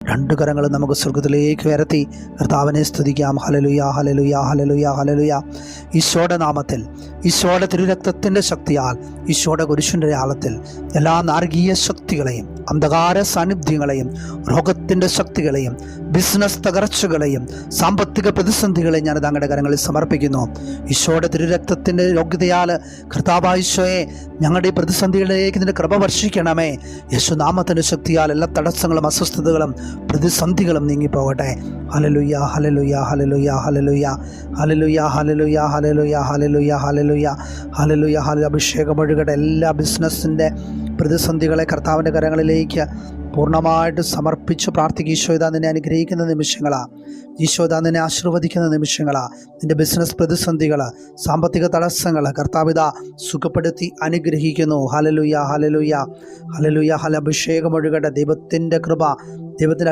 രണ്ട് കരങ്ങളും നമുക്ക് സ്വർഗത്തിലേക്ക് ഉയർത്തി കർത്താവിനെ സ്തുതിക്കാം. Hallelujah, hallelujah, hallelujah, hallelujah. ഈശോയുടെ നാമത്തിൽ, ഈശോയുടെ തിരുരക്തത്തിൻ്റെ ശക്തിയാൽ, ഈശോയുടെ കുരിശിൻ്റെ ആഴത്തിൽ എല്ലാ നാരകീയ ശക്തികളെയും, അന്ധകാര സാന്നിധ്യങ്ങളെയും, രോഗത്തിൻ്റെ ശക്തികളെയും, ബിസിനസ് തകർച്ചകളെയും, സാമ്പത്തിക പ്രതിസന്ധികളെയും ഞാൻ തങ്ങളുടെ കരങ്ങളിൽ സമർപ്പിക്കുന്നു. ഈശോയുടെ തിരുരക്തത്തിൻ്റെ യോഗ്യതയാൽ കർത്താവായ ഈശോയെ, ഞങ്ങളുടെ ഈ പ്രതിസന്ധികളിലേക്ക് ഇതിൻ്റെ കൃപ വർഷിക്കണമേ. യേശുനാമത്തിൻ്റെ ശക്തിയാൽ എല്ലാ തടസ്സങ്ങളും, അസ്വസ്ഥതകളും, പ്രതിസന്ധികളും നീങ്ങിപ്പോകട്ടെ. Hallelujah, hallelujah, hallelujah, hallelujah, hallelujah, hallelujah, hallelujah, hallelujah, hallelujah, hallelujah, hallelujah. അഭിഷേകം ഒഴുകട്ടെ. എല്ലാ ബിസിനസ്സിൻ്റെ പ്രതിസന്ധികളെ കർത്താവിൻ്റെ കരങ്ങളിലേക്ക് പൂർണ്ണമായിട്ട് സമർപ്പിച്ച് പ്രാർത്ഥിക്കുക. ഈശോദാ നിന്നെ അനുഗ്രഹിക്കുന്ന നിമിഷങ്ങളാണ്, ഈശോദാ നിന്നെ ആശീർവദിക്കുന്ന നിമിഷങ്ങളാണ്. നിൻ്റെ ബിസിനസ് പ്രതിസന്ധികൾ, സാമ്പത്തിക തടസ്സങ്ങൾ കർത്താവിത സുഖപ്പെടുത്തി അനുഗ്രഹിക്കുന്നു. Hallelujah, hallelujah, hallelujah, hallelujah. അഭിഷേകം ഒഴുകട്ടെ. ദൈവത്തിൻ്റെ കൃപ, ദൈവത്തിൻ്റെ